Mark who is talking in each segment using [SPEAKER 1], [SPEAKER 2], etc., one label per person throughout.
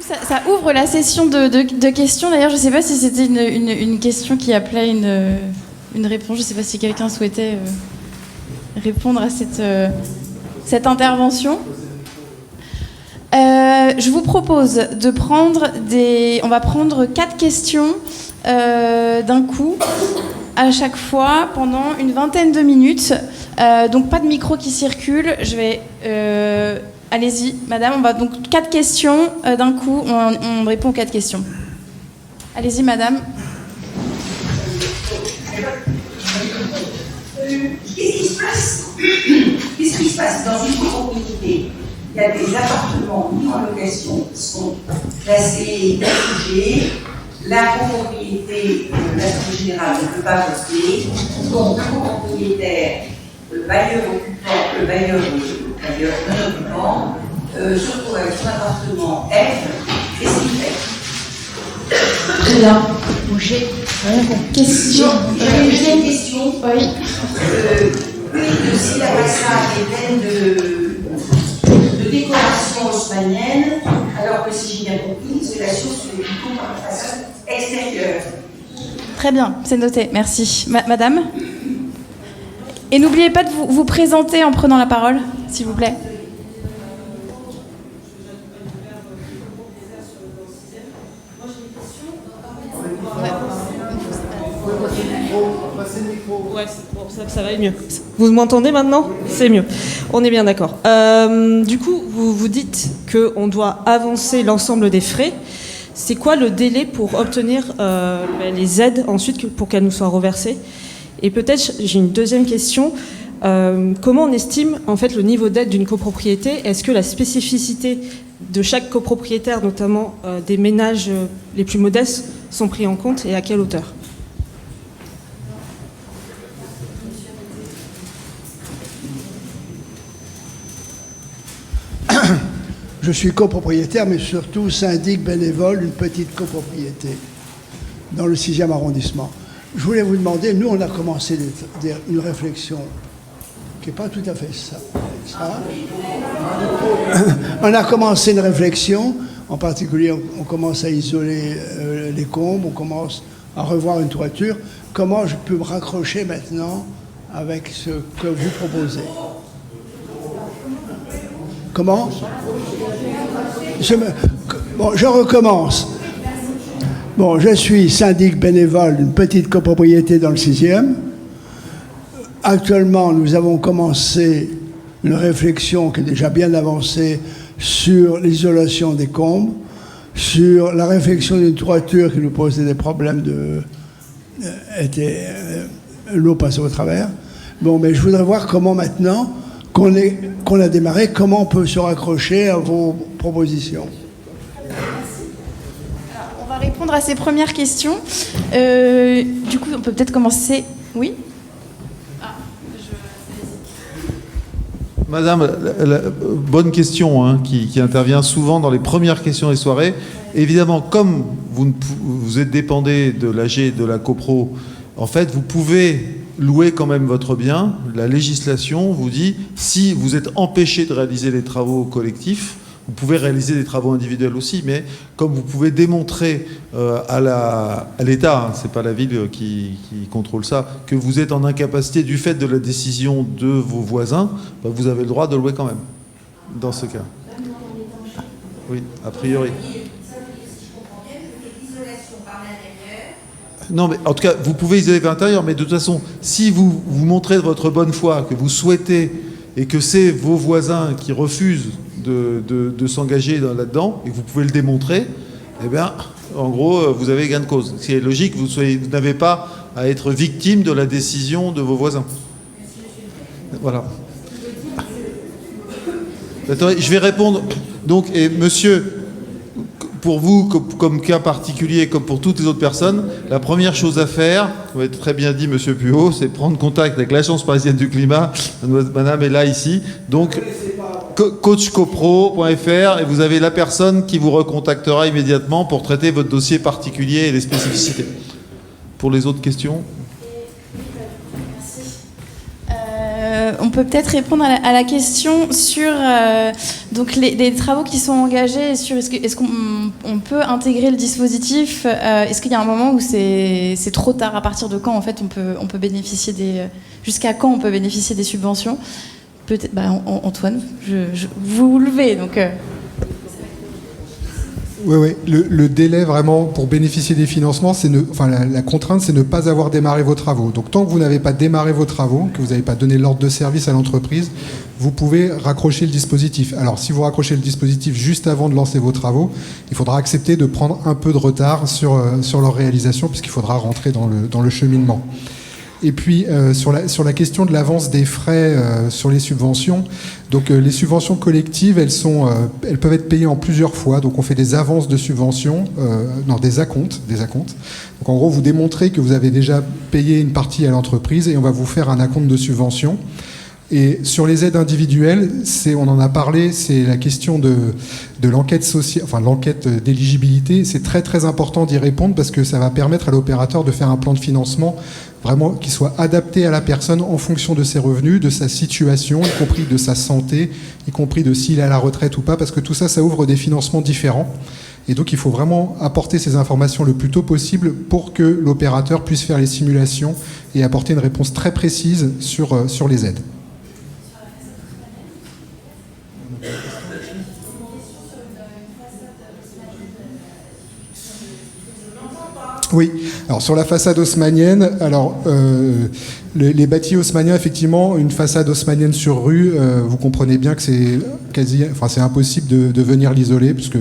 [SPEAKER 1] Ça ouvre la session de questions. D'ailleurs, je ne sais pas si c'était une question qui appelait une réponse. Je ne sais pas si quelqu'un souhaitait répondre à cette intervention. Je vous propose de prendre on va prendre 4 questions d'un coup, à chaque fois, pendant une vingtaine de minutes. Donc pas de micro qui circule. Je vais... allez-y, madame. On va donc 4 questions d'un coup. On répond aux 4 questions. Allez-y, madame.
[SPEAKER 2] Qu'est-ce qui se passe dans une copropriété? Il y a des appartements mis en location qui sont classés réfugiés. La copropriété, l'assemblée générale ne peut pas voter. Donc, le copropriétaire, le bailleur occupant, le bailleur non occupant, se retrouve avec son appartement F. Qu'est-ce qu'il fait?
[SPEAKER 1] Très bien. Bouger. Question.
[SPEAKER 2] J'ai une question.
[SPEAKER 1] Oui.
[SPEAKER 2] Si la façade est pleine de décoration haussmannienne, alors que si j'ai bien compris, c'est la source des plutôt par la façade extérieure.
[SPEAKER 1] Très bien, c'est noté. Merci. Madame. Et n'oubliez pas de vous présenter en prenant la parole, s'il vous plaît.
[SPEAKER 3] Ouais, bon, ça va mieux. Vous m'entendez maintenant? C'est mieux. On est bien d'accord. Du coup, vous dites qu'on doit avancer l'ensemble des frais. C'est quoi le délai pour obtenir les aides ensuite pour qu'elles nous soient reversées? Et peut-être, j'ai une deuxième question. Comment on estime en fait le niveau d'aide d'une copropriété? Est-ce que la spécificité de chaque copropriétaire, notamment des ménages les plus modestes, sont pris en compte et à quelle hauteur?
[SPEAKER 4] Je suis copropriétaire, mais surtout syndic bénévole d'une petite copropriété dans le 6e arrondissement. Je voulais vous demander, nous on a commencé une réflexion qui n'est pas tout à fait ça. On a commencé une réflexion, en particulier on commence à isoler les combes, on commence à revoir une toiture. Comment je peux me raccrocher maintenant avec ce que vous proposez? Comment? Je recommence. Bon, je suis syndic bénévole d'une petite copropriété dans le 6e. Actuellement, nous avons commencé une réflexion qui est déjà bien avancée sur l'isolation des combes, sur la réflexion d'une toiture qui nous posait des problèmes l'eau passait au travers. Bon, mais je voudrais voir comment maintenant qu'on a démarré, comment on peut se raccrocher à vos propositions.
[SPEAKER 1] Alors, on va répondre à ces premières questions. Du coup, on peut peut-être commencer. Oui.
[SPEAKER 5] Madame, bonne question qui intervient souvent dans les premières questions des soirées. Évidemment, comme vous êtes dépendé de l'AG de la copro, en fait, vous pouvez louer quand même votre bien. La législation vous dit, si vous êtes empêché de réaliser les travaux collectifs, vous pouvez réaliser des travaux individuels aussi, mais comme vous pouvez démontrer à l'État, c'est pas la ville qui contrôle ça, que vous êtes en incapacité du fait de la décision de vos voisins, vous avez le droit de louer quand même, dans ce cas. Oui, a priori. Non, mais en tout cas, vous pouvez isoler l'intérieur, mais de toute façon, si vous montrez de votre bonne foi que vous souhaitez et que c'est vos voisins qui refusent de s'engager là-dedans et que vous pouvez le démontrer, eh bien, en gros, vous avez gain de cause. Ce qui est logique, vous n'avez pas à être victime de la décision de vos voisins. Voilà. Attendez, je vais répondre. Donc, et monsieur, pour vous, comme cas particulier, comme pour toutes les autres personnes, la première chose à faire, vous avez très bien dit, monsieur Puot, c'est prendre contact avec l'Agence parisienne du climat. Madame est là, ici. Donc, coachcopro.fr, et vous avez la personne qui vous recontactera immédiatement pour traiter votre dossier particulier et les spécificités. Pour les autres questions ?
[SPEAKER 1] peut peut-être répondre à la question sur donc les travaux qui sont engagés, sur est-ce qu'on peut intégrer le dispositif, est-ce qu'il y a un moment où c'est trop tard, à partir de quand en fait on peut bénéficier jusqu'à quand on peut bénéficier des subventions? Peut-être, Antoine, vous levez donc.
[SPEAKER 6] Oui. Le délai vraiment pour bénéficier des financements, la contrainte, c'est ne pas avoir démarré vos travaux. Donc tant que vous n'avez pas démarré vos travaux, que vous n'avez pas donné l'ordre de service à l'entreprise, vous pouvez raccrocher le dispositif. Alors si vous raccrochez le dispositif juste avant de lancer vos travaux, il faudra accepter de prendre un peu de retard sur leur réalisation, puisqu'il faudra rentrer dans le cheminement. Et puis sur la question de l'avance des frais sur les subventions, donc les subventions collectives, elles peuvent être payées en plusieurs fois. Donc on fait des avances de subventions, des acomptes. Donc en gros, vous démontrez que vous avez déjà payé une partie à l'entreprise et on va vous faire un acompte de subvention. Et sur les aides individuelles, on en a parlé, c'est la question de l'enquête sociale, l'enquête d'éligibilité. C'est très très important d'y répondre parce que ça va permettre à l'opérateur de faire un plan de financement vraiment qui soit adapté à la personne en fonction de ses revenus, de sa situation, y compris de sa santé, y compris de s'il est à la retraite ou pas, parce que tout ça, ça ouvre des financements différents. Et donc il faut vraiment apporter ces informations le plus tôt possible pour que l'opérateur puisse faire les simulations et apporter une réponse très précise sur les aides. Oui, alors sur la façade haussmannienne, les bâtis haussmanniens, effectivement, une façade haussmannienne sur rue, vous comprenez bien que c'est impossible de venir l'isoler, puisque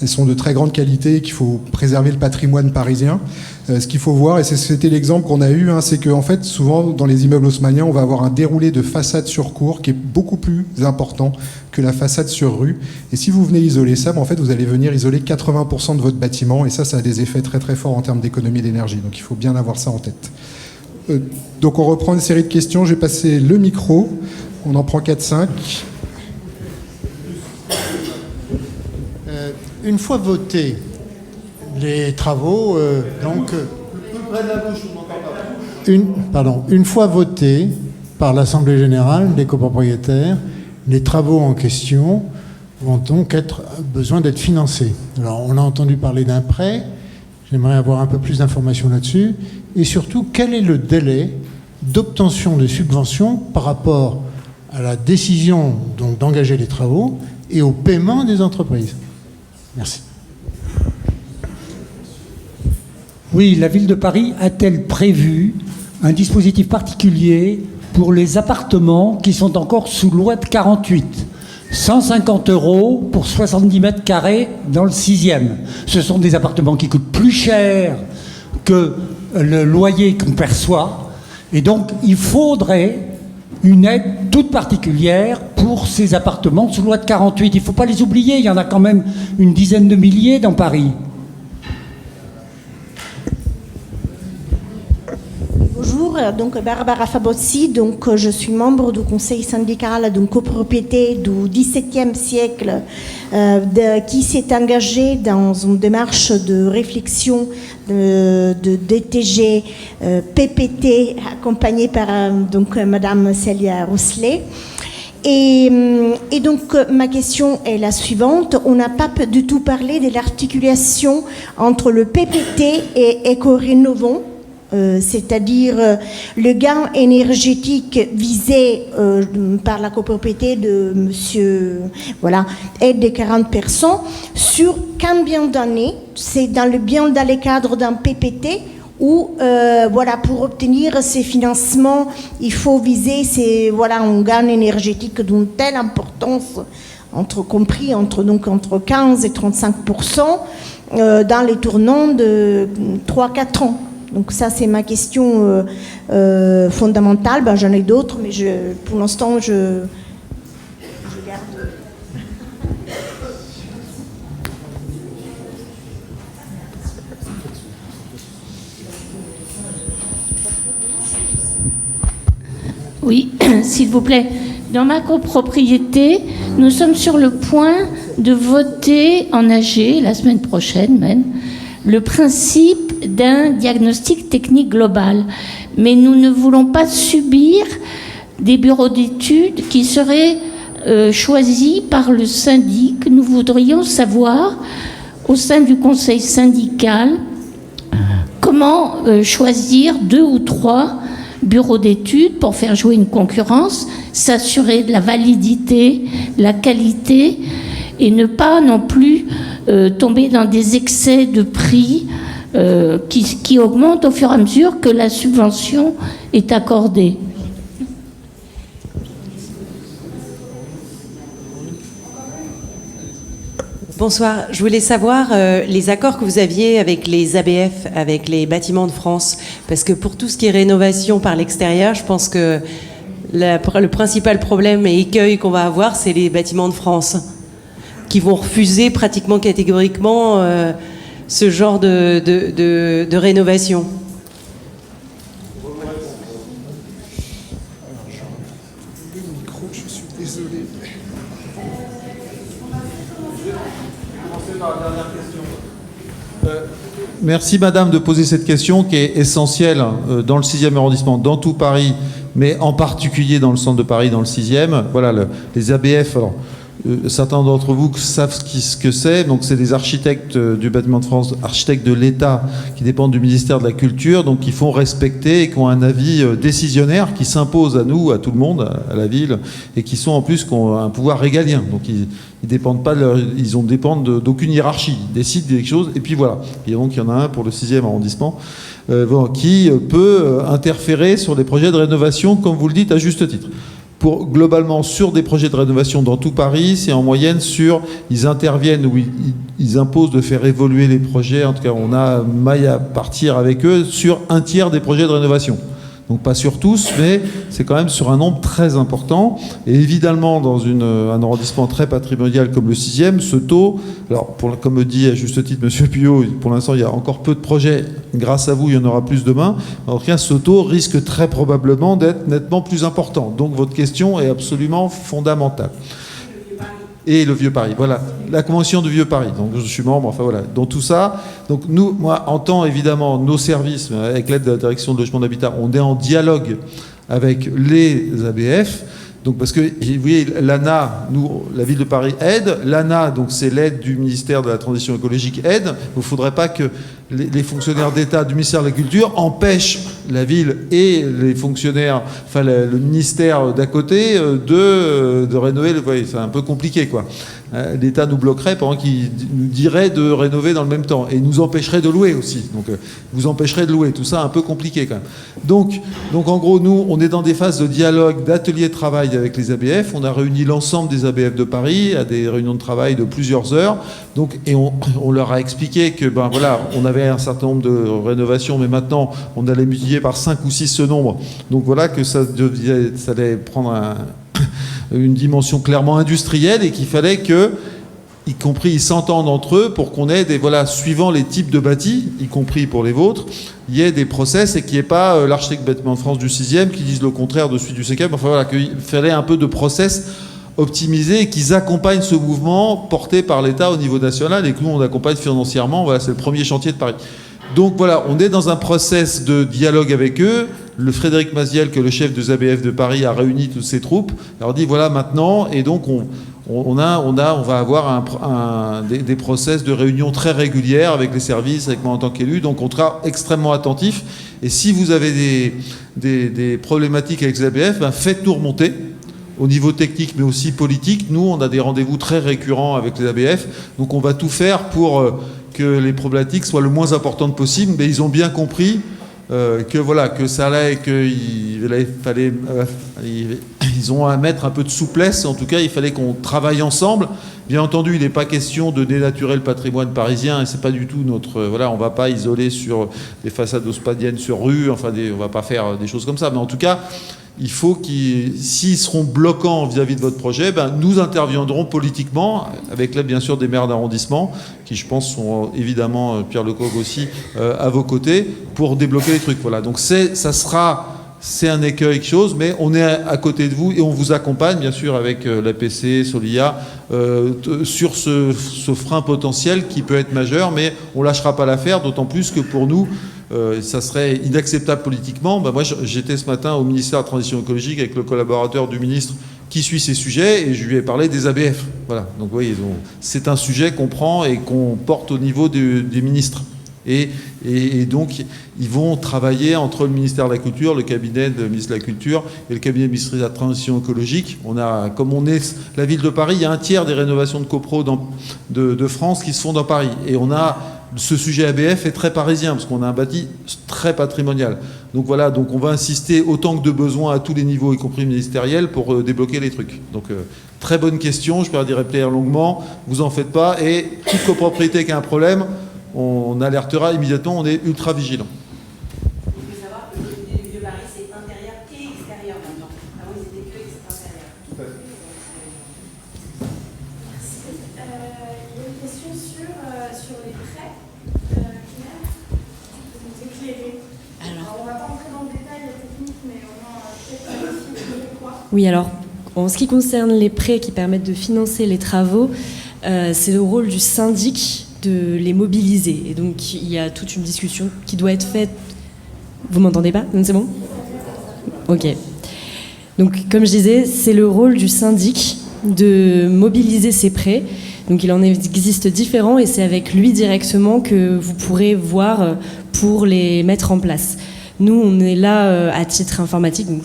[SPEAKER 6] elles sont de très grande qualité et qu'il faut préserver le patrimoine parisien. Ce qu'il faut voir, et c'était l'exemple qu'on a eu, c'est qu'en fait, souvent, dans les immeubles haussmanniens, on va avoir un déroulé de façade sur cour qui est beaucoup plus important que la façade sur rue. Et si vous venez isoler ça, en fait, vous allez venir isoler 80% de votre bâtiment, et ça a des effets très très forts en termes d'économie d'énergie. Donc il faut bien avoir ça en tête. Donc on reprend une série de questions. Je vais passer le micro. On en prend 4-5.
[SPEAKER 7] Une fois votés les travaux, une fois votés par l'Assemblée générale des copropriétaires, les travaux en question vont donc être besoin d'être financés. Alors on a entendu parler d'un prêt. J'aimerais avoir un peu plus d'informations là-dessus. Et surtout, quel est le délai d'obtention de subventions par rapport à la décision donc, d'engager les travaux et au paiement des entreprises? Merci.
[SPEAKER 8] Oui, la ville de Paris a-t-elle prévu un dispositif particulier pour les appartements qui sont encore sous loi de 48 ? 150 € pour 70 mètres carrés dans le 6e. Ce sont des appartements qui coûtent plus cher que le loyer qu'on perçoit. Et donc, il faudrait une aide toute particulière pour ces appartements sous loi de 48. Il ne faut pas les oublier, il y en a quand même une dizaine de milliers dans Paris.
[SPEAKER 9] Bonjour, donc Barbara Fabozzi, donc je suis membre du conseil syndical d'une copropriété du XVIIe siècle qui s'est engagée dans une démarche de réflexion de DTG PPT accompagnée par donc Madame Célia Rousselet. Et donc ma question est la suivante. On n'a pas du tout parlé de l'articulation entre le PPT et Éco-Rénovons. C'est-à-dire le gain énergétique visé par la copropriété de monsieur, aide de 40%, sur combien d'années? C'est dans le cadre d'un PPT où, pour obtenir ces financements, il faut viser un gain énergétique d'une telle importance, compris entre 15 et 35%, dans les tournants de 3-4 ans. Donc ça, c'est ma question fondamentale. J'en ai d'autres, mais pour l'instant, je garde.
[SPEAKER 10] Oui, s'il vous plaît. Dans ma copropriété, nous sommes sur le point de voter en AG, la semaine prochaine même, le principe d'un diagnostic technique global. Mais nous ne voulons pas subir des bureaux d'études qui seraient choisis par le syndic. Nous voudrions savoir, au sein du conseil syndical, comment choisir 2 ou 3 bureaux d'études pour faire jouer une concurrence, s'assurer de la validité, la qualité, et ne pas non plus tomber dans des excès de prix qui augmentent au fur et à mesure que la subvention est accordée.
[SPEAKER 11] Bonsoir. Je voulais savoir les accords que vous aviez avec les ABF, avec les bâtiments de France. Parce que pour tout ce qui est rénovation par l'extérieur, je pense que le principal problème et écueil qu'on va avoir, c'est les bâtiments de France, qui vont refuser pratiquement catégoriquement ce genre de rénovation.
[SPEAKER 4] Je suis désolé.
[SPEAKER 5] Merci Madame de poser cette question qui est essentielle dans le 6e arrondissement, dans tout Paris, mais en particulier dans le centre de Paris, dans le 6e. Voilà, les ABF, alors, certains d'entre vous savent ce que c'est. Donc c'est des architectes du bâtiment de France, architectes de l'État qui dépendent du ministère de la Culture, donc qui font respecter et qui ont un avis décisionnaire qui s'impose à nous, à tout le monde, à la ville, et qui sont en plus qui ont un pouvoir régalien. Donc ils dépendent pas dépendent d'aucune hiérarchie. Ils décident des choses et puis voilà. Et donc il y en a un pour le 6e arrondissement qui peut interférer sur des projets de rénovation, comme vous le dites à juste titre. Globalement, sur des projets de rénovation dans tout Paris, c'est en moyenne ils interviennent ou ils imposent de faire évoluer les projets. En tout cas, on a maille à partir avec eux sur 1/3 des projets de rénovation. Donc pas sur tous, mais c'est quand même sur un nombre très important. Et évidemment, dans un arrondissement très patrimonial comme le 6e, ce taux, alors comme me dit à juste titre M. Puyot, pour l'instant il y a encore peu de projets, grâce à vous il y en aura plus demain, en tout cas ce taux risque très probablement d'être nettement plus important. Donc votre question est absolument fondamentale. Et le Vieux-Paris, voilà, la convention du Vieux-Paris. Donc je suis membre, enfin voilà, dans tout ça. Donc moi, en tant évidemment, nos services, avec l'aide de la direction de logement d'habitat, on est en dialogue avec les ABF. Donc parce que, vous voyez, l'ANA, nous, la ville de Paris aide. L'ANA, donc c'est l'aide du ministère de la Transition écologique, aide. Il ne faudrait pas que les fonctionnaires d'État du ministère de la Culture empêchent la ville et les fonctionnaires, enfin le ministère d'à côté, de rénover. Vous voyez, c'est un peu compliqué, quoi. L'État nous bloquerait pendant qu'il nous dirait de rénover dans le même temps et nous empêcherait de louer aussi. Donc vous empêcherez de louer. Tout ça un peu compliqué quand même. Donc en gros, nous, on est dans des phases de dialogue, d'ateliers de travail avec les ABF. On a réuni l'ensemble des ABF de Paris à des réunions de travail de plusieurs heures. Donc, et on leur a expliqué que voilà, on avait un certain nombre de rénovations, mais maintenant on allait multiplier par 5 ou 6 ce nombre. Donc voilà que ça allait prendre une dimension clairement industrielle et qu'il fallait que, y compris, ils s'entendent entre eux pour qu'on ait suivant les types de bâtis, y compris pour les vôtres, il y ait des process et qu'il n'y ait pas l'architecte bâtiment de France du 6e qui dise le contraire de celui du 5e. Enfin voilà, qu'il fallait un peu de process optimisé et qu'ils accompagnent ce mouvement porté par l'État au niveau national et que nous on accompagne financièrement. Voilà, c'est le premier chantier de Paris. Donc voilà, on est dans un process de dialogue avec eux. Le Frédéric Maziel, que le chef des ABF de Paris, a réuni toutes ses troupes, leur dit voilà maintenant, et donc on va avoir des process de réunion très régulières avec les services, avec moi en tant qu'élu, donc on sera extrêmement attentif. Et si vous avez des problématiques avec les ABF, faites-nous remonter au niveau technique mais aussi politique. Nous, on a des rendez-vous très récurrents avec les ABF, donc on va tout faire pour que les problématiques soient le moins importantes possible, mais ils ont bien compris que ça allait, ils ont à mettre un peu de souplesse. En tout cas, il fallait qu'on travaille ensemble. Bien entendu, il n'est pas question de dénaturer le patrimoine parisien, et c'est pas du tout on va pas isoler sur des façades hauspadiennes sur rue. Enfin, on va pas faire des choses comme ça. Mais en tout cas, il faut s'ils seront bloquants vis-à-vis de votre projet, nous interviendrons politiquement, avec l'aide bien sûr des maires d'arrondissement, qui je pense sont évidemment, Pierre Lecoq aussi, à vos côtés, pour débloquer les trucs. Voilà, donc c'est un écueil, quelque chose, mais on est à côté de vous et on vous accompagne bien sûr avec l'APC, Solia, sur ce frein potentiel qui peut être majeur, mais on ne lâchera pas l'affaire, d'autant plus que pour nous, ça serait inacceptable politiquement. Moi, j'étais ce matin au ministère de la Transition écologique avec le collaborateur du ministre qui suit ces sujets, et je lui ai parlé des ABF. Voilà. Donc, vous voyez, c'est un sujet qu'on prend et qu'on porte au niveau des ministres. Et donc, ils vont travailler entre le ministère de la Culture, le cabinet du ministre de la Culture et le cabinet du ministre de la Transition écologique. Comme on est la ville de Paris, il y a un tiers des rénovations de copro de France qui se font dans Paris. Et ce sujet ABF est très parisien, parce qu'on a un bâti très patrimonial. Donc voilà, on va insister autant que de besoin à tous les niveaux, y compris ministériels, pour débloquer les trucs. Donc très bonne question, je peux y répondre longuement, vous en faites pas. Et toute copropriété qui a un problème, on alertera immédiatement, on est ultra vigilant.
[SPEAKER 2] Il faut savoir que le Vieux-Paris, c'est intérieur et extérieur maintenant. Avant, ils étaient que intérieur.
[SPEAKER 5] Tout à fait.
[SPEAKER 1] Merci. Il y a une question sur les prêts. Claire, tu peux nous éclairer. Alors, on ne va pas rentrer dans le détail technique, mais au moins peut-être quoi.
[SPEAKER 12] Oui, alors, en ce qui concerne les prêts qui permettent de financer les travaux, c'est le rôle du syndic de les mobiliser. Et donc, il y a toute une discussion qui doit être faite. Vous m'entendez pas? C'est bon? Ok. Donc, comme je disais, c'est le rôle du syndic de mobiliser ces prêts. Donc, il en existe différents et c'est avec lui directement que vous pourrez voir pour les mettre en place. Nous, on est là à titre informatif, donc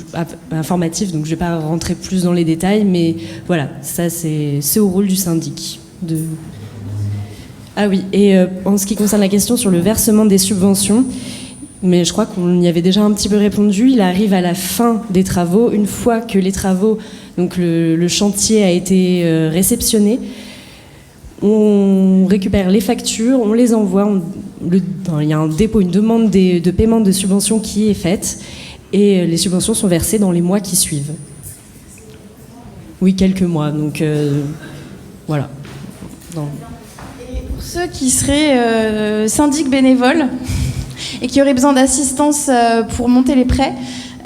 [SPEAKER 12] je ne vais pas rentrer plus dans les détails, mais voilà, ça, c'est au rôle du syndic de... Ah oui, et en ce qui concerne la question sur le versement des subventions, mais je crois qu'on y avait déjà un petit peu répondu, il arrive à la fin des travaux, une fois que les travaux, donc le chantier a été réceptionné, on récupère les factures, on les envoie, il y a un dépôt, une demande de paiement de subventions qui est faite, et les subventions sont versées dans les mois qui suivent. Oui, quelques mois, donc voilà.
[SPEAKER 1] Pour ceux qui seraient syndics bénévoles et qui auraient besoin d'assistance pour monter les prêts,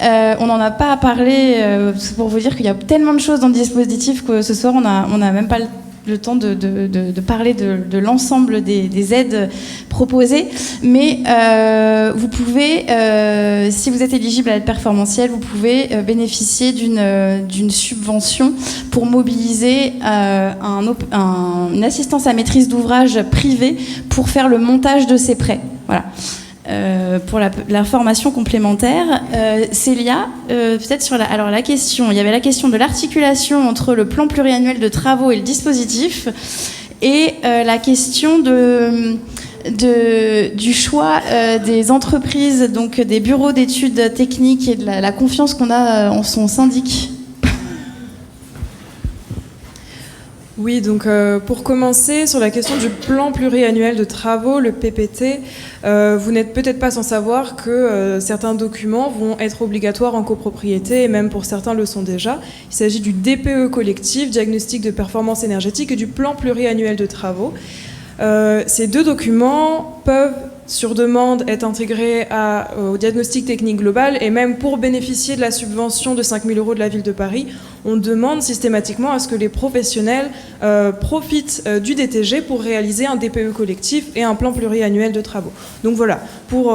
[SPEAKER 1] on n'en a pas à parler, c'est pour vous dire qu'il y a tellement de choses dans le dispositif que ce soir, on n'a même pas le temps de parler de l'ensemble des aides proposées. Mais vous pouvez, si vous êtes éligible à l'aide performantielle, vous pouvez bénéficier d'une subvention pour mobiliser une assistance à maîtrise d'ouvrage privée pour faire le montage de ces prêts. Voilà. Pour la formation complémentaire, Célia, peut-être sur la question, il y avait la question de l'articulation entre le plan pluriannuel de travaux et le dispositif, et la question du choix des entreprises, donc des bureaux d'études techniques, et de la confiance qu'on a en son syndic.
[SPEAKER 13] Oui, donc pour commencer, sur la question du plan pluriannuel de travaux, le PPT, vous n'êtes peut-être pas sans savoir que certains documents vont être obligatoires en copropriété, et même pour certains le sont déjà. Il s'agit du DPE collectif, diagnostic de performance énergétique, et du plan pluriannuel de travaux. Ces deux documents peuvent, sur demande, être intégrés au diagnostic technique global, et même pour bénéficier de la subvention de 5 000 € de la ville de Paris, on demande systématiquement à ce que les professionnels profitent du DTG pour réaliser un DPE collectif et un plan pluriannuel de travaux. Donc voilà, pour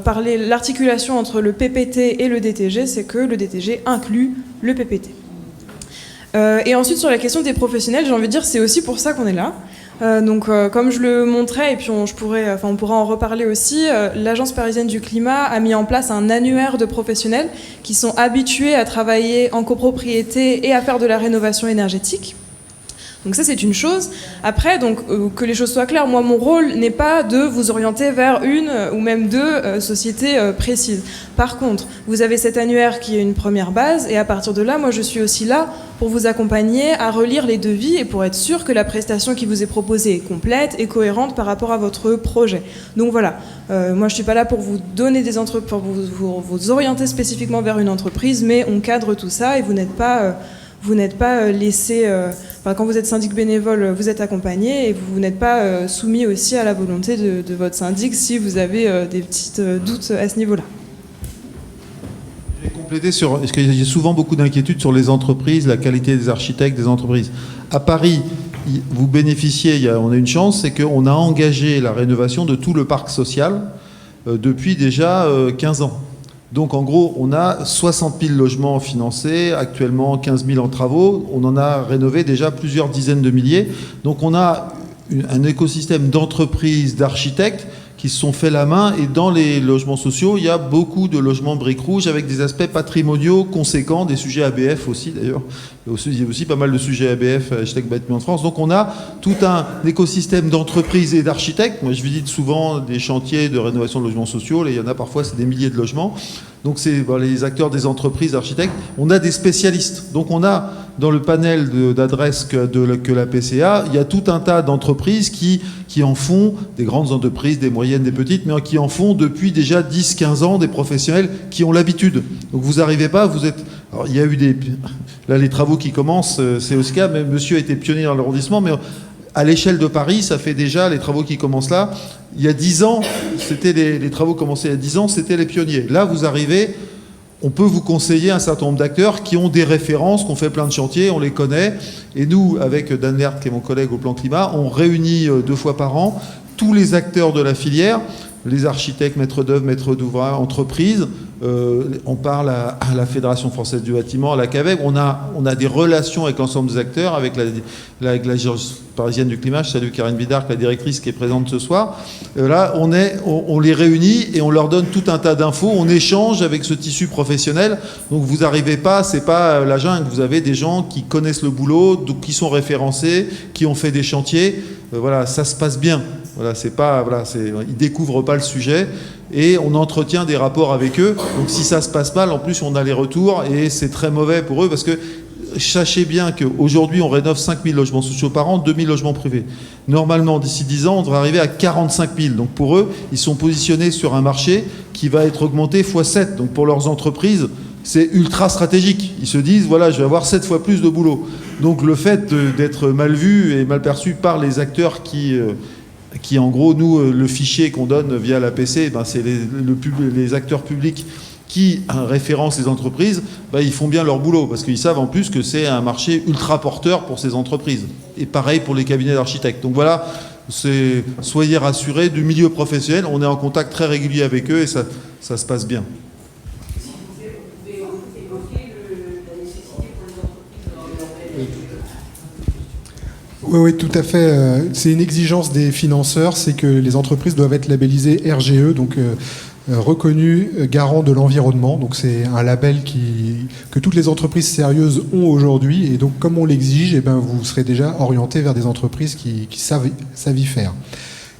[SPEAKER 13] parler l'articulation entre le PPT et le DTG, c'est que le DTG inclut le PPT. Et ensuite, sur la question des professionnels, j'ai envie de dire, c'est aussi pour ça qu'on est là. Donc, comme je le montrais, et puis on pourra en reparler aussi, l'Agence parisienne du climat a mis en place un annuaire de professionnels qui sont habitués à travailler en copropriété et à faire de la rénovation énergétique. Donc ça, c'est une chose. Après, donc, que les choses soient claires, moi, mon rôle n'est pas de vous orienter vers une ou même deux sociétés précises. Par contre, vous avez cet annuaire qui est une première base, et à partir de là, moi, je suis aussi là pour vous accompagner à relire les devis et pour être sûr que la prestation qui vous est proposée est complète et cohérente par rapport à votre projet. Donc voilà, moi, je suis pas là pour vous donner des entreprises, pour vous orienter spécifiquement vers une entreprise, mais on cadre tout ça, et vous n'êtes pas laissé... quand vous êtes syndic bénévole, vous êtes accompagné, et vous n'êtes pas soumis aussi à la volonté de votre syndic si vous avez des petits doutes à ce niveau-là.
[SPEAKER 5] Je vais compléter parce qu'il y a souvent beaucoup d'inquiétudes sur les entreprises, la qualité des architectes des entreprises. À Paris, vous bénéficiez, on a une chance, c'est qu'on a engagé la rénovation de tout le parc social, depuis déjà 15 ans. Donc en gros, on a 60 000 logements financés, actuellement 15 000 en travaux, on en a rénové déjà plusieurs dizaines de milliers. Donc on a un écosystème d'entreprises, d'architectes qui se sont fait la main, et dans les logements sociaux, il y a beaucoup de logements briques rouges avec des aspects patrimoniaux conséquents, des sujets ABF aussi d'ailleurs. Il y a aussi pas mal de sujets ABF, hashtag Bâtiment de France. Donc on a tout un écosystème d'entreprises et d'architectes. Moi je visite souvent des chantiers de rénovation de logements sociaux, il y en a parfois, c'est des milliers de logements. Donc c'est les acteurs des entreprises, architectes. On a des spécialistes. Donc on a dans le panel d'adresses que la PCA, il y a tout un tas d'entreprises qui en font, des grandes entreprises, des moyennes, des petites, mais qui en font depuis déjà 10-15 ans, des professionnels qui ont l'habitude. Donc vous n'arrivez pas, vous êtes... Alors il y a eu là les travaux qui commencent, c'est aussi cas, mais monsieur a été pionnier dans l'arrondissement, mais à l'échelle de Paris, ça fait déjà les travaux qui commencent là. Il y a 10 ans, c'était les travaux commençaient il y a 10 ans, c'était les pionniers. Là, vous arrivez, on peut vous conseiller un certain nombre d'acteurs qui ont des références, qui ont fait plein de chantiers, on les connaît. Et nous, avec Dan Lert, qui est mon collègue au plan climat, on réunit 2 fois par an tous les acteurs de la filière, les architectes, maîtres d'œuvre, maîtres d'ouvrage, entreprises. On parle à la Fédération française du bâtiment, à la CAVEB. On a des relations avec l'ensemble des acteurs, avec l'Agence parisienne du climat. Je salue Karine Bidard, la directrice qui est présente ce soir. Là, on les réunit et on leur donne tout un tas d'infos. On échange avec ce tissu professionnel. Donc vous n'arrivez pas, c'est pas la jungle. Vous avez des gens qui connaissent le boulot, qui sont référencés, qui ont fait des chantiers. Voilà, ça se passe bien. Voilà, ils découvrent pas le sujet et on entretient des rapports avec eux. Donc si ça se passe mal, en plus on a les retours et c'est très mauvais pour eux parce que sachez bien qu'aujourd'hui on rénove 5 000 logements sociaux par an, 2 000 logements privés. Normalement, d'ici 10 ans, on devrait arriver à 45 000. Donc pour eux, ils sont positionnés sur un marché qui va être augmenté x7. Donc pour leurs entreprises, c'est ultra stratégique. Ils se disent, voilà, je vais avoir 7 fois plus de boulot. Donc le fait d'être mal vu et mal perçu par les acteurs qui en gros, nous, le fichier qu'on donne via la PC, c'est les acteurs publics qui référencent les entreprises, ils font bien leur boulot, parce qu'ils savent en plus que c'est un marché ultra porteur pour ces entreprises. Et pareil pour les cabinets d'architectes. Donc voilà, soyez rassurés, du milieu professionnel, on est en contact très régulier avec eux et ça se passe bien.
[SPEAKER 6] Oui, tout à fait. C'est une exigence des financeurs, c'est que les entreprises doivent être labellisées RGE, donc reconnues garant de l'environnement. Donc c'est un label que toutes les entreprises sérieuses ont aujourd'hui. Et donc comme on l'exige, vous serez déjà orienté vers des entreprises qui savent y faire.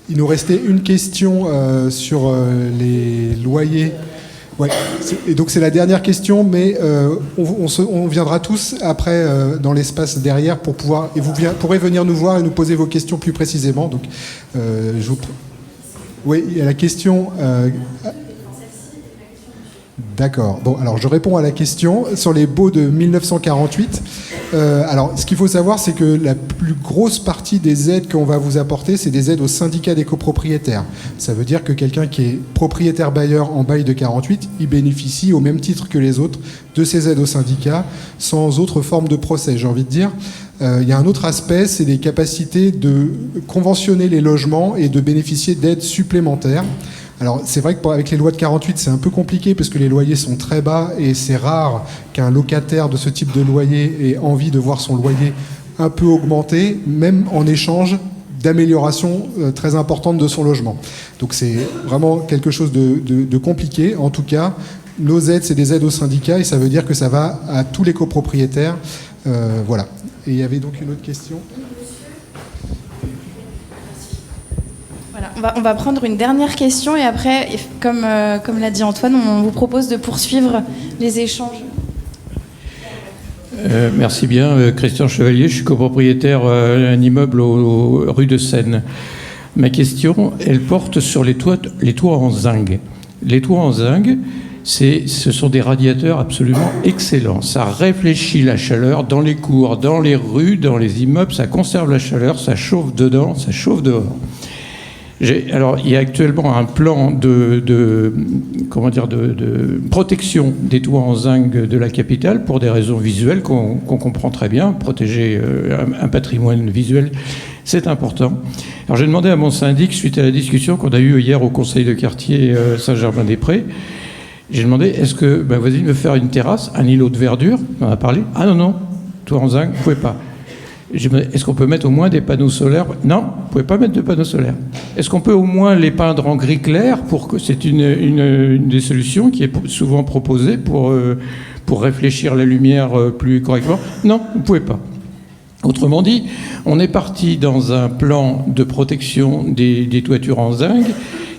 [SPEAKER 6] Il nous restait une question sur les loyers. Ouais. Et donc c'est la dernière question, mais on viendra tous après dans l'espace derrière pour pouvoir, et vous pourrez venir nous voir et nous poser vos questions plus précisément. Donc, oui, il y a la question. D'accord. Bon, alors je réponds à la question sur les baux de 1948. Alors, ce qu'il faut savoir, c'est que la plus grosse partie des aides qu'on va vous apporter, c'est des aides au syndicat des copropriétaires. Ça veut dire que quelqu'un qui est propriétaire bailleur en bail de 48, il bénéficie au même titre que les autres de ces aides au syndicat, sans autre forme de procès, j'ai envie de dire. Il y a un autre aspect, c'est les capacités de conventionner les logements et de bénéficier d'aides supplémentaires. Alors c'est vrai qu'avec les lois de 48 c'est un peu compliqué parce que les loyers sont très bas et c'est rare qu'un locataire de ce type de loyer ait envie de voir son loyer un peu augmenter, même en échange d'amélioration très importante de son logement. Donc c'est vraiment quelque chose de compliqué. En tout cas, nos aides, c'est des aides aux syndicats et ça veut dire que ça va à tous les copropriétaires. Voilà. Et il y avait donc une autre question.
[SPEAKER 1] On va prendre une dernière question et après, comme l'a dit Antoine, on vous propose de poursuivre les échanges.
[SPEAKER 14] Merci bien, Christian Chevalier, je suis copropriétaire d'un immeuble rue de Seine. Ma question, elle porte sur les toits en zinc. Les toits en zinc, ce sont des radiateurs absolument excellents. Ça réfléchit la chaleur dans les cours, dans les rues, dans les immeubles, ça conserve la chaleur, ça chauffe dedans, ça chauffe dehors. Alors, il y a actuellement un plan de protection des toits en zinc de la capitale pour des raisons visuelles qu'on comprend très bien. Protéger un patrimoine visuel, c'est important. Alors, j'ai demandé à mon syndic, suite à la discussion qu'on a eue hier au conseil de quartier Saint-Germain-des-Prés, j'ai demandé, est-ce que voisine veut faire une terrasse, un îlot de verdure? On en a parlé. Ah non, toit en zinc, vous ne pouvez pas. Est-ce qu'on peut mettre au moins des panneaux solaires? Non, vous ne pouvez pas mettre de panneaux solaires. Est-ce qu'on peut au moins les peindre en gris clair pour que c'est une des solutions qui est souvent proposée pour réfléchir la lumière plus correctement? Non, vous ne pouvez pas. Autrement dit, on est parti dans un plan de protection des toitures en zinc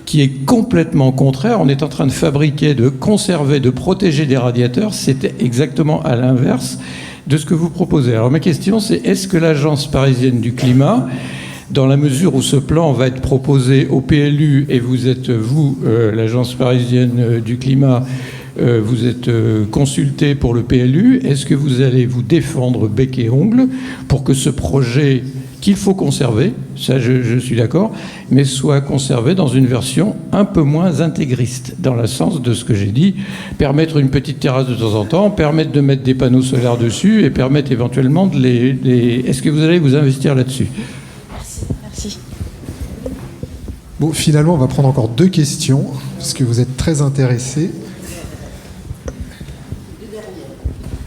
[SPEAKER 14] qui est complètement contraire. On est en train de fabriquer, de conserver, de protéger des radiateurs. C'était exactement à l'inverse de ce que vous proposez. Alors ma question, c'est est-ce que l'Agence parisienne du climat, dans la mesure où ce plan va être proposé au PLU, et vous êtes, l'Agence parisienne du climat, vous êtes consulté pour le PLU, est-ce que vous allez vous défendre bec et ongle pour que ce projet qu'il faut conserver, ça je suis d'accord, mais soit conservé dans une version un peu moins intégriste, dans le sens de ce que j'ai dit, permettre une petite terrasse de temps en temps, permettre de mettre des panneaux solaires dessus et permettre éventuellement de les... Est-ce que vous allez vous investir là-dessus?
[SPEAKER 3] Merci.
[SPEAKER 6] Bon, finalement, on va prendre encore 2 questions, parce que vous êtes très intéressés.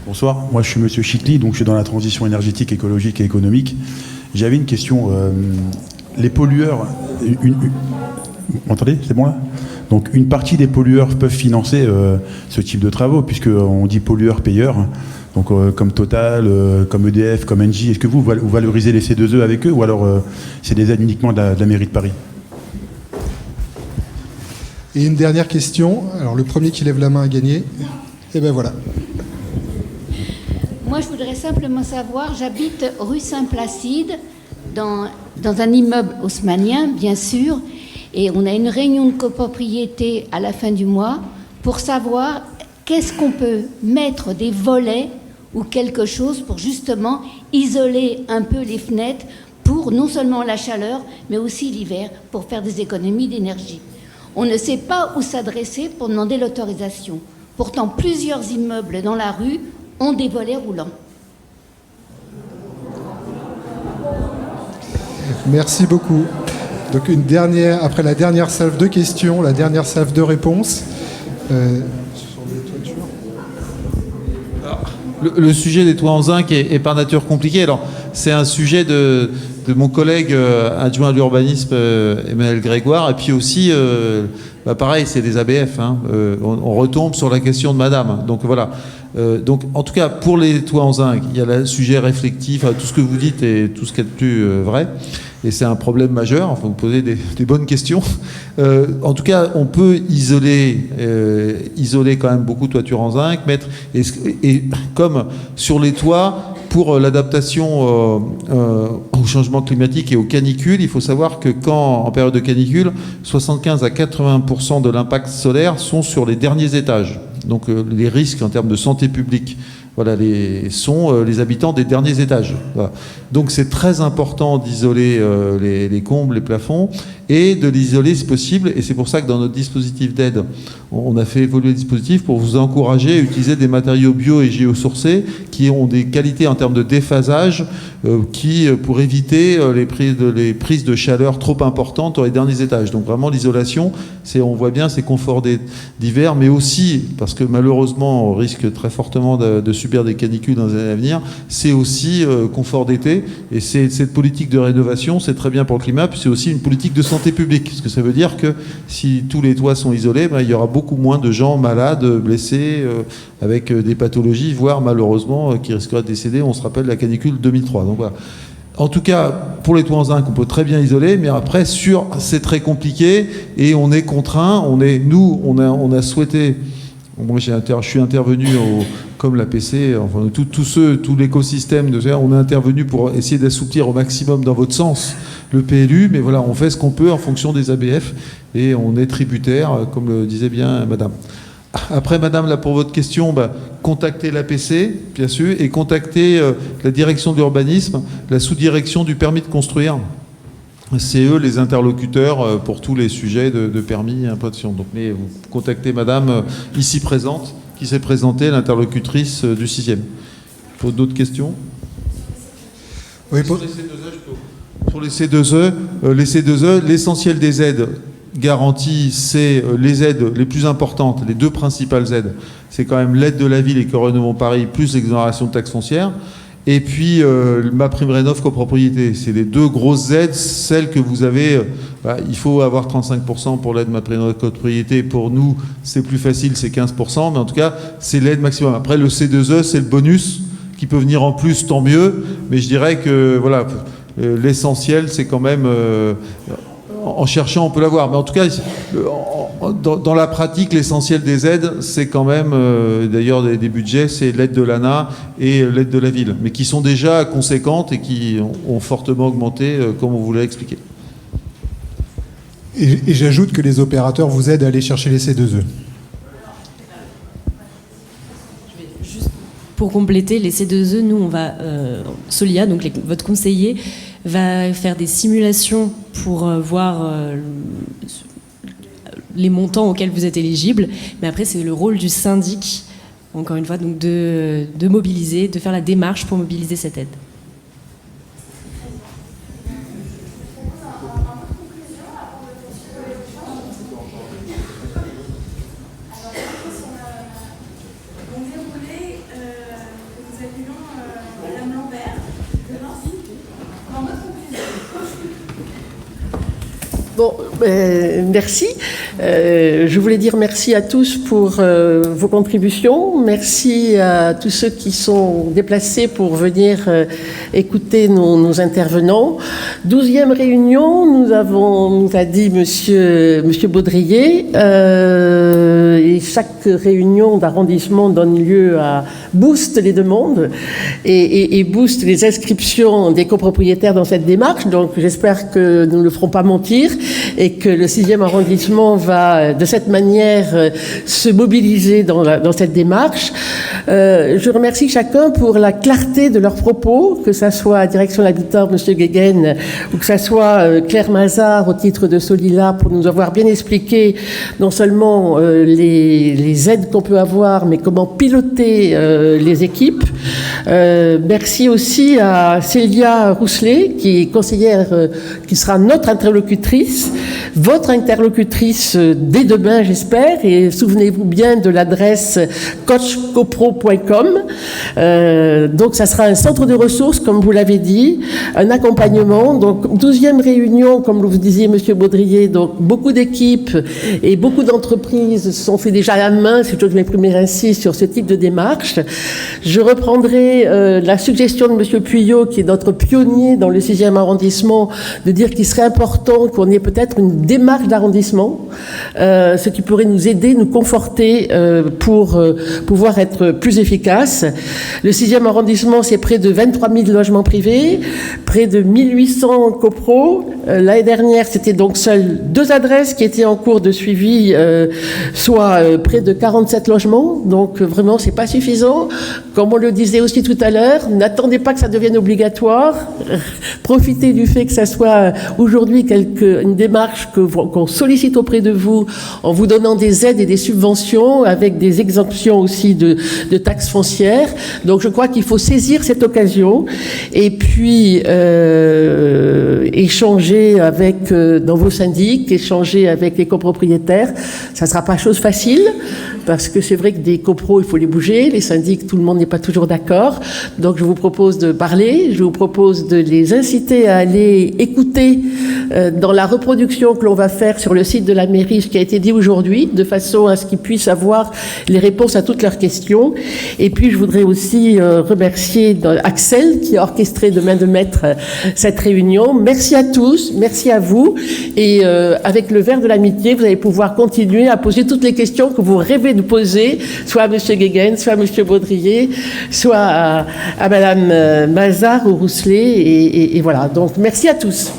[SPEAKER 15] Bonsoir, moi je suis Monsieur Chicli, donc je suis dans la transition énergétique, écologique et économique. J'avais une question. Les pollueurs, vous m'entendez? C'est bon là? Donc une partie des pollueurs peuvent financer ce type de travaux, puisqu'on dit pollueur-payeur. Donc comme Total, comme EDF, comme Engie. Est-ce que vous valorisez les C2E avec eux, ou alors c'est des aides uniquement de la mairie de Paris?
[SPEAKER 6] Et une dernière question. Alors le premier qui lève la main a gagné. Et ben voilà.
[SPEAKER 16] Moi, je voudrais simplement savoir, j'habite rue Saint-Placide, dans un immeuble haussmannien, bien sûr, et on a une réunion de copropriété à la fin du mois pour savoir qu'est-ce qu'on peut mettre des volets ou quelque chose pour justement isoler un peu les fenêtres pour non seulement la chaleur, mais aussi l'hiver, pour faire des économies d'énergie. On ne sait pas où s'adresser pour demander l'autorisation. Pourtant, plusieurs immeubles dans la rue ont des volets roulants.
[SPEAKER 6] Merci beaucoup. Donc après la dernière salve de questions, la dernière salve de réponses.
[SPEAKER 5] Le sujet des toits en zinc est par nature compliqué. Alors, c'est un sujet de mon collègue adjoint à l'urbanisme, Emmanuel Grégoire, et puis aussi, pareil, c'est des ABF. Hein. On retombe sur la question de madame. Donc voilà. Donc, en tout cas, pour les toits en zinc, il y a le sujet réflectif, tout ce que vous dites et tout ce qui est de plus vrai. Et c'est un problème majeur. Enfin, vous posez des bonnes questions. En tout cas, on peut isoler quand même beaucoup de toitures en zinc, et comme sur les toits, pour l'adaptation au changement climatique et aux canicules, il faut savoir que en période de canicule, 75 à 80% de l'impact solaire sont sur les derniers étages. Donc les risques en termes de santé publique, voilà, sont les habitants des derniers étages. Voilà. Donc c'est très important d'isoler les combles, les plafonds, et de l'isoler si possible. Et c'est pour ça que dans notre dispositif d'aide, on a fait évoluer le dispositif pour vous encourager à utiliser des matériaux bio et géosourcés qui ont des qualités en termes de déphasage pour éviter les prises de chaleur trop importantes dans les derniers étages. Donc vraiment l'isolation, on voit bien, c'est confort d'hiver, mais aussi, parce que malheureusement on risque très fortement de subir des canicules dans les années à venir, c'est aussi confort d'été. Et cette politique de rénovation, c'est très bien pour le climat, puis c'est aussi une politique de santé publique, parce que ça veut dire que si tous les toits sont isolés, il y aura beaucoup moins de gens malades, blessés, avec des pathologies, voire malheureusement qui risqueraient de décéder. On se rappelle la canicule 2003. Donc voilà. En tout cas, pour les toits en zinc, on peut très bien isoler, mais après, c'est très compliqué et on est contraint. On a souhaité. Moi, je suis intervenu comme l'APC, enfin tout l'écosystème, on a intervenu pour essayer d'assouplir au maximum dans votre sens le PLU, mais voilà, on fait ce qu'on peut en fonction des ABF et on est tributaire, comme le disait bien madame. Après, madame, là, pour votre question, contactez l'APC, bien sûr, et contactez la direction de l'urbanisme, la sous-direction du permis de construire. c'est eux les interlocuteurs pour tous les sujets de permis et implantation. Donc, mais vous contactez madame ici présente, qui s'est présentée, l'interlocutrice du 6e. Faut d'autres questions?
[SPEAKER 6] Oui,
[SPEAKER 5] Sur les C2E, les C2E, l'essentiel des aides garanties, c'est les aides les plus importantes, les deux principales aides. C'est quand même l'aide de la ville et que Renovons Paris, plus l'exonération de taxes foncières. Et puis, MaPrimeRénov' copropriété. C'est les deux grosses aides, celles que vous avez. Il faut avoir 35% pour l'aide MaPrimeRénov' copropriété. Pour nous, c'est plus facile, c'est 15%. Mais en tout cas, c'est l'aide maximum. Après, le C2E, c'est le bonus qui peut venir en plus, tant mieux. Mais je dirais que, voilà, l'essentiel, c'est quand même... en cherchant, on peut l'avoir. Mais en tout cas, dans la pratique, l'essentiel des aides, c'est quand même, d'ailleurs, des budgets, c'est l'aide de l'ANA et l'aide de la ville, mais qui sont déjà conséquentes et qui ont fortement augmenté, comme on vous l'a expliqué.
[SPEAKER 6] Et j'ajoute que les opérateurs vous aident à aller chercher les C2E.
[SPEAKER 12] Pour compléter, les C2E, nous, on va... Solia, donc votre conseiller, va faire des simulations pour voir les montants auxquels vous êtes éligible. Mais après, c'est le rôle du syndic, encore une fois, donc de mobiliser, de faire la démarche pour mobiliser cette aide.
[SPEAKER 17] Bon, merci. Je voulais dire merci à tous pour vos contributions. Merci à tous ceux qui sont déplacés pour venir écouter nos intervenants. 12e réunion, nous a dit Monsieur Baudrier, et chaque réunion d'arrondissement donne lieu à booste les demandes et booste les inscriptions des copropriétaires dans cette démarche. Donc j'espère que nous ne le ferons pas mentir et que le 6e arrondissement va de cette manière se mobiliser dans cette démarche. Je remercie chacun pour la clarté de leurs propos, que ça soit à direction de l'habitat, M. Guéguen, ou que ça soit Claire Mazard au titre de Solila, pour nous avoir bien expliqué non seulement les aides qu'on peut avoir, mais comment piloter les équipes. Merci aussi à Célia Rousselet, qui est conseillère, qui sera notre interlocutrice, votre interlocutrice dès demain, j'espère, et souvenez-vous bien de l'adresse coachcopro.com. Donc ça sera un centre de ressources, comme vous l'avez dit, un accompagnement. Donc 12e réunion, comme vous disiez, Monsieur Baudrier, donc beaucoup d'équipes et beaucoup d'entreprises se sont fait déjà la main, si j'ose m'exprimer ainsi, sur ce type de démarche. Je reprendrai la suggestion de Monsieur Puyot, qui est notre pionnier dans le 6e arrondissement, de dire qu'il serait important qu'on ait peut-être une démarche d'arrondissement, ce qui pourrait nous aider, nous conforter pour pouvoir être plus efficace. Le 6e arrondissement, c'est près de 23 000 logements privés, près de 1800 copros. L'année dernière, c'était donc seules 2 adresses qui étaient en cours de suivi, soit près de 47 logements. Donc vraiment, c'est pas suffisant. Comme on le disait aussi tout à l'heure, n'attendez pas que ça devienne obligatoire. Profitez du fait que ça soit aujourd'hui une démarche qu'on sollicite auprès de vous en vous donnant des aides et des subventions avec des exemptions aussi de taxes foncières. Donc je crois qu'il faut saisir cette occasion et puis échanger avec dans vos syndics, échanger avec les copropriétaires. Ça ne sera pas chose facile parce que c'est vrai que des copros, il faut les bouger. Les syndics, tout le monde n'est pas toujours d'accord. Donc je vous propose de parler, je vous propose de les inciter à aller écouter dans la reproduction que l'on va faire sur le site de la mairie ce qui a été dit aujourd'hui, de façon à ce qu'ils puissent avoir les réponses à toutes leurs questions. Et puis je voudrais aussi remercier Axel qui a orchestré de main de maître cette réunion. Merci à tous, merci à vous. Et avec le verre de l'amitié, vous allez pouvoir continuer à poser toutes les questions que vous rêvez de poser, soit à M. Guéguen, soit à M. Baudrier, soit à Mme Mazard ou Rousselet. Et voilà, donc merci à tous.